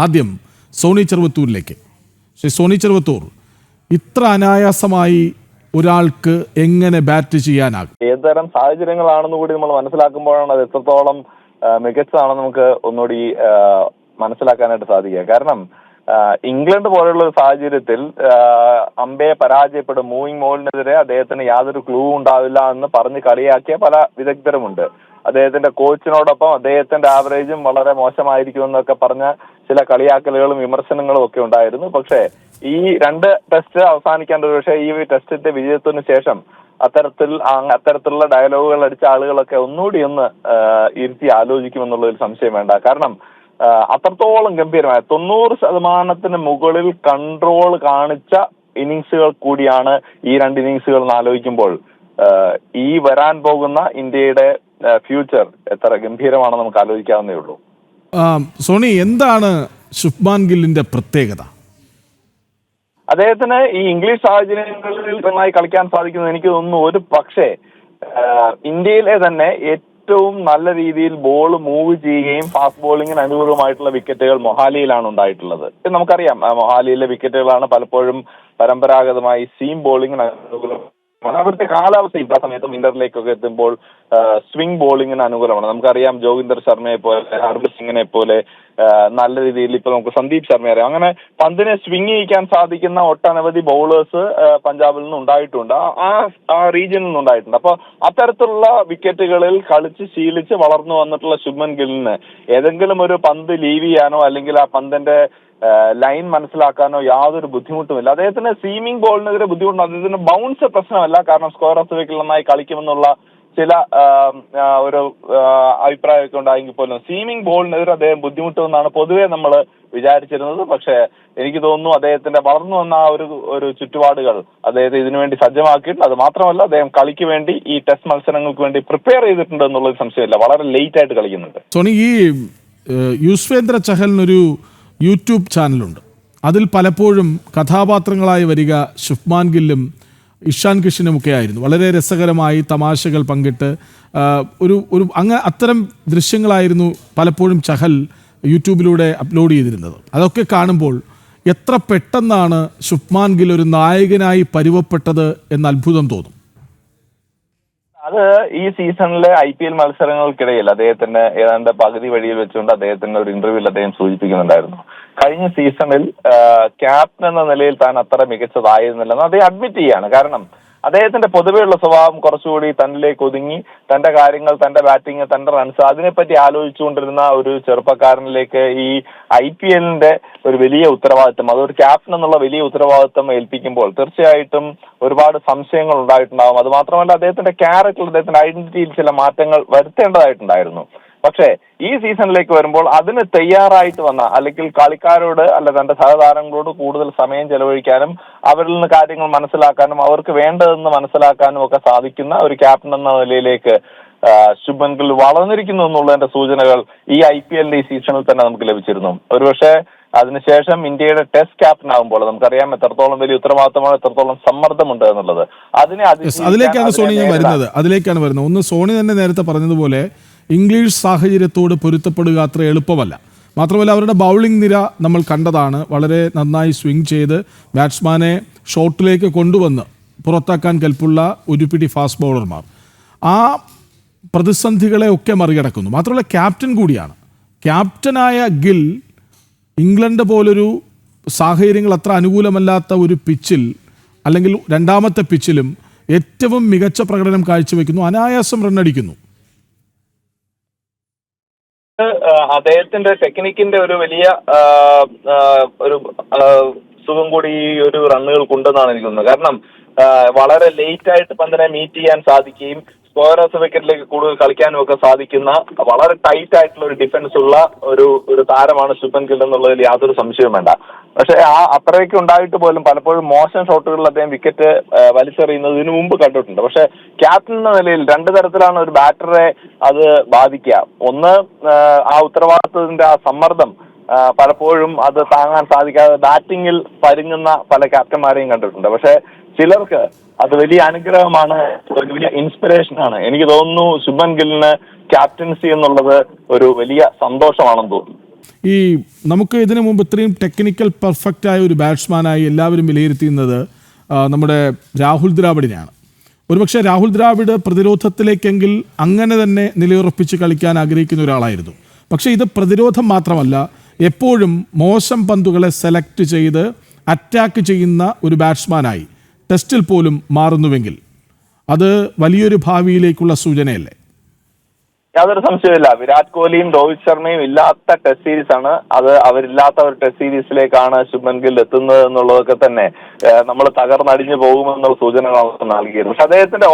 ആദ്യം Sony ചെറുവത്തൂരിലേക്ക്. Shri Sony Cheruvathur, ഇത്ര അനായാസമായി ഒരാൾക്ക് എങ്ങനെ ബാറ്റ് ചെയ്യാനാകും? ഏതുതരം സാഹചര്യങ്ങളാണെന്ന് കൂടി നമ്മൾ മനസ്സിലാക്കുമ്പോഴാണ് അത് എത്രത്തോളം മികച്ചതാണെന്ന് നമുക്ക് ഒന്നുകൂടി മനസ്സിലാക്കാനായിട്ട് സാധിക്കുക. കാരണം ഇംഗ്ലണ്ട് പോലുള്ള ഒരു സാഹചര്യത്തിൽ അമ്പയെ പരാജയപ്പെടും, മൂവിംഗ് മോളിനെതിരെ അദ്ദേഹത്തിന് യാതൊരു ക്ലൂ ഉണ്ടാവില്ല എന്ന് പറഞ്ഞ് കളിയാക്കിയ പല വിദഗ്ധരുമുണ്ട്. അദ്ദേഹത്തിന്റെ കോച്ചിനോടൊപ്പം അദ്ദേഹത്തിന്റെ ആവറേജും വളരെ മോശമായിരിക്കുമെന്നൊക്കെ പറഞ്ഞ ചില കളിയാക്കലുകളും വിമർശനങ്ങളും ഒക്കെ ഉണ്ടായിരുന്നു. പക്ഷേ ഈ രണ്ട് ടെസ്റ്റ് അവസാനിക്കാൻ പക്ഷേ ഈ ടെസ്റ്റിന്റെ വിജയത്തിന് ശേഷം അത്തരത്തിലുള്ള ഡയലോഗുകൾ അടിച്ച ആളുകളൊക്കെ ഒന്നുകൂടി ഒന്ന് ഇരുത്തി ആലോചിക്കുമെന്നുള്ളൊരു സംശയം വേണ്ട. കാരണം അത്രത്തോളം ഗംഭീരമായ 90% മുകളിൽ കൺട്രോൾ കാണിച്ച ഇന്നിങ്സുകൾ കൂടിയാണ് ഈ രണ്ട് ഇന്നിങ്സുകൾ എന്ന് ആലോചിക്കുമ്പോൾ ഈ വരാൻ പോകുന്ന ഇന്ത്യയുടെ ഫ്യൂച്ചർ എത്ര ഗംഭീരമാണെന്ന് നമുക്ക് ആലോചിക്കാവുന്നേ ഉള്ളൂ. സോണി, എന്താണ് ശുഭ്മാൻ ഗില്ലിന്റെ പ്രത്യേകത? അദ്ദേഹത്തിന് ഈ ഇംഗ്ലീഷ് സാഹചര്യങ്ങളിൽ നന്നായി കളിക്കാൻ സാധിക്കുന്നത് എനിക്ക് തോന്നുന്നു ഒരു പക്ഷേ ഇന്ത്യയിലെ തന്നെ ഏറ്റവും നല്ല രീതിയിൽ ബോൾ മൂവ് ചെയ്യുകയും ഫാസ്റ്റ് ബോളിങ്ങിന് അനുകൂലമായിട്ടുള്ള വിക്കറ്റുകൾ മൊഹാലിയിലാണ് ഉണ്ടായിട്ടുള്ളത്. നമുക്കറിയാം മൊഹാലിയിലെ വിക്കറ്റുകളാണ് പലപ്പോഴും പരമ്പരാഗതമായി സീം ബോളിങ്ങിന് അനുകൂലം. അവിടുത്തെ കാലാവസ്ഥ ഇത്ര സമയത്ത് വിന്ററിലേക്കൊക്കെ എത്തുമ്പോൾ സ്വിംഗ് ബോളിങ്ങിന് അനുകൂലമാണ്. നമുക്കറിയാം ജോഗിന്ദർ ശർമ്മയെ പോലെ, ഹർഭജൻ സിംഗിനെ പോലെ നല്ല രീതിയിൽ ഇപ്പൊ നമുക്ക് സന്ദീപ് ശർമ്മയെ അറിയാം. അങ്ങനെ പന്തിനെ സ്വിംഗ് ചെയ്യിക്കാൻ സാധിക്കുന്ന ഒട്ടനവധി ബൗളേഴ്സ് പഞ്ചാബിൽ നിന്ന് ഉണ്ടായിട്ടുണ്ട്, ആ റീജിയനിൽ നിന്ന് ഉണ്ടായിട്ടുണ്ട്. അപ്പൊ അത്തരത്തിലുള്ള വിക്കറ്റുകളിൽ കളിച്ച് ശീലിച്ച് വളർന്നു വന്നിട്ടുള്ള ശുഭ്മൻ ഗില്ലിന് ഏതെങ്കിലും ഒരു പന്ത് ലീവ് ചെയ്യാനോ അല്ലെങ്കിൽ ആ പന്തിന്റെ ലൈൻ മനസ്സിലാക്കാനോ യാതൊരു ബുദ്ധിമുട്ടുമില്ല. അദ്ദേഹത്തിന് സീമിംഗ് ബോളിനെതിരെ ബുദ്ധിമുട്ടുണ്ട്. അദ്ദേഹത്തിന് ബൗൺസ് പ്രശ്നമല്ല, കാരണം സ്ക്വയർ ഓഫ് ദി വിക്കറ്റിൽ നന്നായി കളിക്കുമെന്നുള്ള ചില ഒരു അഭിപ്രായമൊക്കെ ഉണ്ടായെങ്കിൽ പോലും സീമിംഗ് ബോളിനെതിരെ അദ്ദേഹം ബുദ്ധിമുട്ടുമെന്നാണ് പൊതുവെ നമ്മൾ വിചാരിച്ചിരുന്നത്. പക്ഷേ എനിക്ക് തോന്നുന്നു അദ്ദേഹത്തിന്റെ വളർന്നു വന്ന ആ ഒരു ചുറ്റുപാടുകൾ അദ്ദേഹത്തെ ഇതിനുവേണ്ടി സജ്ജമാക്കിയിട്ടുണ്ട്. അത് മാത്രമല്ല അദ്ദേഹം കളിക്ക് വേണ്ടി ഈ ടെസ്റ്റ് മത്സരങ്ങൾക്ക് വേണ്ടി പ്രിപ്പയർ ചെയ്തിട്ടുണ്ട് എന്നുള്ളത് സംശയമില്ല. വളരെ ലേറ്റ് ആയിട്ട് കളിക്കുന്നുണ്ട്. സോണി, ഈ യുസ്വേന്ദ്ര ചഹലിനൊരു യൂട്യൂബ് ചാനലുണ്ട്. അതിൽ പലപ്പോഴും കഥാപാത്രങ്ങളായി വരിക ശുഭ്മാൻ ഗില്ലും ഇഷാൻ കിഷനുമൊക്കെ ആയിരുന്നു. വളരെ രസകരമായി തമാശകൾ പങ്കിട്ട് അത്തരം ദൃശ്യങ്ങളായിരുന്നു പലപ്പോഴും ചഹൽ യൂട്യൂബിലൂടെ അപ്ലോഡ് ചെയ്തിരുന്നത്. അതൊക്കെ കാണുമ്പോൾ എത്ര പെട്ടെന്നാണ് ശുഭ്മാൻ ഗിൽ ഒരു നായകനായി പരുവപ്പെട്ടത് എന്ന് അത്ഭുതം തോന്നും. അത് ഈ സീസണിലെ IPL മത്സരങ്ങൾക്കിടയിൽ അദ്ദേഹത്തിന്റെ ഏതാണ്ട് പകുതി വഴിയിൽ വെച്ചുകൊണ്ട് അദ്ദേഹത്തിന്റെ ഒരു ഇന്റർവ്യൂവിൽ അദ്ദേഹം സൂചിപ്പിക്കുന്നുണ്ടായിരുന്നു, കഴിഞ്ഞ സീസണിൽ ക്യാപ്റ്റൻ എന്ന നിലയിൽ താൻ അത്ര മികച്ചതായിരുന്നില്ലെന്ന് അദ്ദേഹം അഡ്മിറ്റ് ചെയ്യാണ്. കാരണം അദ്ദേഹത്തിന്റെ പൊതുവെയുള്ള സ്വഭാവം കുറച്ചുകൂടി തന്നിലേക്ക് ഒതുങ്ങി തന്റെ കാര്യങ്ങൾ, തന്റെ ബാറ്റിംഗ്, തന്റെ റൺസ് അതിനെപ്പറ്റി ആലോചിച്ചുകൊണ്ടിരുന്ന ഒരു ചെറുപ്പക്കാരനിലേക്ക് ഈ IPL-ന്റെ ഒരു വലിയ ഉത്തരവാദിത്വം, അതൊരു ക്യാപ്റ്റൻ എന്നുള്ള വലിയ ഉത്തരവാദിത്വം ഏൽപ്പിക്കുമ്പോൾ തീർച്ചയായിട്ടും ഒരുപാട് സംശയങ്ങൾ ഉണ്ടായിട്ടുണ്ടാവും. അത് മാത്രമല്ല അദ്ദേഹത്തിന്റെ ക്യാരക്ടറിൽ, അദ്ദേഹത്തിന്റെ ഐഡന്റിറ്റിയിൽ ചില മാറ്റങ്ങൾ വരുത്തേണ്ടതായിട്ടുണ്ടായിരുന്നു. പക്ഷേ ഈ സീസണിലേക്ക് വരുമ്പോൾ അതിന് തയ്യാറായിട്ട് വന്ന, അല്ലെങ്കിൽ കളിക്കാരോട് അല്ല തന്റെ സഹതാരങ്ങളോട് കൂടുതൽ സമയം ചെലവഴിക്കാനും അവരിൽ നിന്ന് കാര്യങ്ങൾ മനസ്സിലാക്കാനും അവർക്ക് വേണ്ടതെന്ന് മനസ്സിലാക്കാനും ഒക്കെ സാധിക്കുന്ന ഒരു ക്യാപ്റ്റൻ എന്ന നിലയിലേക്ക് ശുഭ്മൻ ഗിൽ വളർന്നിരിക്കുന്നു എന്നുള്ളതിന്റെ സൂചനകൾ ഈ IPL-ന്റെ ഈ സീസണിൽ തന്നെ നമുക്ക് ലഭിച്ചിരുന്നു. ഒരുപക്ഷെ അതിനുശേഷം ഇന്ത്യയുടെ ടെസ്റ്റ് ക്യാപ്റ്റൻ ആകുമ്പോൾ നമുക്കറിയാം എത്രത്തോളം വലിയ ഉത്തരവാദിത്തമാണ്, എത്രത്തോളം സമ്മർദ്ദമുണ്ട് എന്നുള്ളത്. അതിലേക്കാണ് സോണി ഞാൻ വരുന്നത്. ഒന്ന്, സോണി തന്നെ നേരത്തെ പറഞ്ഞതുപോലെ ഇംഗ്ലീഷ് സാഹചര്യത്തോട് പൊരുത്തപ്പെടുക അത്ര എളുപ്പമല്ല. മാത്രമല്ല അവരുടെ ബൗളിംഗ് നിര നമ്മൾ കണ്ടതാണ്. വളരെ നന്നായി സ്വിംഗ് ചെയ്ത് ബാറ്റ്സ്മാനെ ഷോട്ടിലേക്ക് കൊണ്ടുവന്ന് പുറത്താക്കാൻ കൽപ്പുള്ള ഒരു പിടി ഫാസ്റ്റ് ബൗളർമാർ. ആ പ്രതിസന്ധികളെ ഒക്കെ മറികടക്കുന്നു. മാത്രമല്ല ക്യാപ്റ്റൻ കൂടിയാണ്. ക്യാപ്റ്റനായ ഗിൽ ഇംഗ്ലണ്ട് പോലൊരു സാഹചര്യങ്ങൾ അത്ര അനുകൂലമല്ലാത്ത ഒരു പിച്ചിൽ, അല്ലെങ്കിൽ രണ്ടാമത്തെ പിച്ചിലും ഏറ്റവും മികച്ച പ്രകടനം കാഴ്ചവെക്കുന്നു, അനായാസം റണ്ണടിക്കുന്നു. അദ്ദേഹത്തിന്റെ ടെക്നിക്കിന്റെ ഒരു വലിയ ഒരു സുഖം കൂടി ഈ ഒരു റണ്ണുകൾക്കുണ്ടെന്നാണ് എനിക്ക് തോന്നുന്നത്. കാരണം വളരെ ലേറ്റ് ആയിട്ട് പന്തിനെ മീറ്റ് ചെയ്യാൻ സാധിക്കുകയും സ്ക്വയർ ഓഫ് വിക്കറ്റിലേക്ക് കൂടുതൽ കളിക്കാനും ഒക്കെ സാധിക്കുന്ന വളരെ ടൈറ്റ് ആയിട്ടുള്ള ഒരു ഡിഫൻസ് ഉള്ള ഒരു താരമാണ് ശുഭ്മൻ ഗിൽ എന്നുള്ളതിൽ യാതൊരു സംശയവും വേണ്ട. പക്ഷെ അത്രയൊക്കെ ഉണ്ടായിട്ട് പോലും പലപ്പോഴും മോശം ഷോട്ടുകളിൽ അദ്ദേഹം വിക്കറ്റ് വലിച്ചെറിയുന്നത് ഇതിനു മുമ്പ് കണ്ടിട്ടുണ്ട്. പക്ഷെ ക്യാപ്റ്റൻ എന്ന നിലയിൽ രണ്ടു തരത്തിലാണ് ഒരു ബാറ്ററെ അത് ബാധിക്കുക. ഒന്ന്, ആ ഉത്തരവാദിത്വത്തിന്റെ ആ സമ്മർദ്ദം പലപ്പോഴും അത് താങ്ങാൻ സാധിക്കാതെ ബാറ്റിങ്ങിൽ പരുങ്ങുന്ന പല ക്യാപ്റ്റന്മാരെയും കണ്ടിട്ടുണ്ട്. പക്ഷെ ചിലർക്ക് അത് വലിയ അനുഗ്രഹമാണ്, ഒരു വലിയ ഇൻസ്പിറേഷൻ ആണ്. എനിക്ക് തോന്നുന്നു ശുഭ്മൻ ഗില്ലിന് ക്യാപ്റ്റൻസി എന്നുള്ളത് ഒരു വലിയ സന്തോഷമാണെന്ന് തോന്നുന്നു. ഈ നമുക്ക് ഇതിനു മുമ്പ് ഇത്രയും ടെക്നിക്കൽ പെർഫെക്റ്റ് ആയ ഒരു ബാറ്റ്സ്മാനായി എല്ലാവരും വിലയിരുത്തുന്നത് നമ്മുടെ രാഹുൽ ദ്രാവിഡിനെയാണ്. ഒരുപക്ഷെ രാഹുൽ ദ്രാവിഡ് പ്രതിരോധത്തിലേക്കെങ്കിൽ അങ്ങനെ തന്നെ നിലയുറപ്പിച്ച് കളിക്കാൻ ആഗ്രഹിക്കുന്ന ഒരാളായിരുന്നു. പക്ഷേ ഇത് പ്രതിരോധം മാത്രമല്ല, എപ്പോഴും മോശം പന്തുകളെ സെലക്ട് ചെയ്ത് അറ്റാക്ക് ചെയ്യുന്ന ഒരു ബാറ്റ്സ്മാനായി ടെസ്റ്റിൽ പോലും മാറുന്നുവെങ്കിൽ അത് വലിയൊരു ഭാവിയിലേക്കുള്ള സൂചനയല്ലേ? യാതൊരു സംശയമില്ല. വിരാട് കോഹ്ലിയും രോഹിത് ശർമ്മയും ഇല്ലാത്ത ടെസ്റ്റ് സീരീസ് ആണ് അത്. അവരില്ലാത്ത ഒരു ടെസ്റ്റ് സീരീസിലേക്കാണ് ശുഭ്മൻ ഗിൽ എത്തുന്നത് എന്നുള്ളതൊക്കെ തന്നെ നമ്മൾ തകർന്നടിഞ്ഞു പോകുമെന്നുള്ള സൂചനകളാണ് നൽകിയത്. പക്ഷെ അദ്ദേഹത്തിന്റെ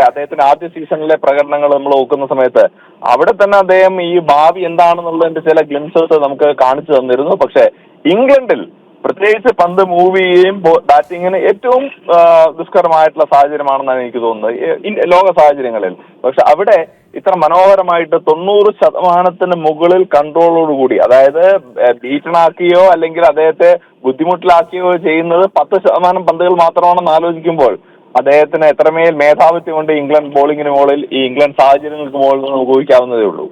അദ്ദേഹത്തിന്റെ ആദ്യ സീസണിലെ പ്രകടനങ്ങൾ നമ്മൾ നോക്കുന്ന സമയത്ത് അവിടെ തന്നെ അദ്ദേഹം ഈ ഭാവി എന്താണെന്നുള്ളതിന്റെ ചില ഗ്ലിംസസ് നമുക്ക് കാണിച്ചു തന്നിരുന്നു. പക്ഷെ ഇംഗ്ലണ്ടിൽ പ്രത്യേകിച്ച് പന്ത് മൂവ് ചെയ്യുകയും ബാറ്റിങ്ങിന് ഏറ്റവും ദുഷ്കരമായിട്ടുള്ള സാഹചര്യമാണെന്നാണ് എനിക്ക് തോന്നുന്നത് ലോക സാഹചര്യങ്ങളിൽ. പക്ഷെ അവിടെ ഇത്ര മനോഹരമായിട്ട് 90% മുകളിൽ കൺട്രോളോടുകൂടി, അതായത് ബീറ്റണാക്കിയോ അല്ലെങ്കിൽ അദ്ദേഹത്തെ ബുദ്ധിമുട്ടിലാക്കിയോ ചെയ്യുന്നത് 10% പന്തുകൾ മാത്രമാണെന്ന് ആലോചിക്കുമ്പോൾ അദ്ദേഹത്തിന് എത്രമേൽ മേധാവിത്വം കൊണ്ട് ഇംഗ്ലണ്ട് ബോളിങ്ങിന് മുകളിൽ ഈ ഇംഗ്ലണ്ട് സാഹചര്യങ്ങൾക്ക് മുകളിൽ നിന്ന് ഉപയോഗിക്കാവുന്നതേ ഉള്ളൂ.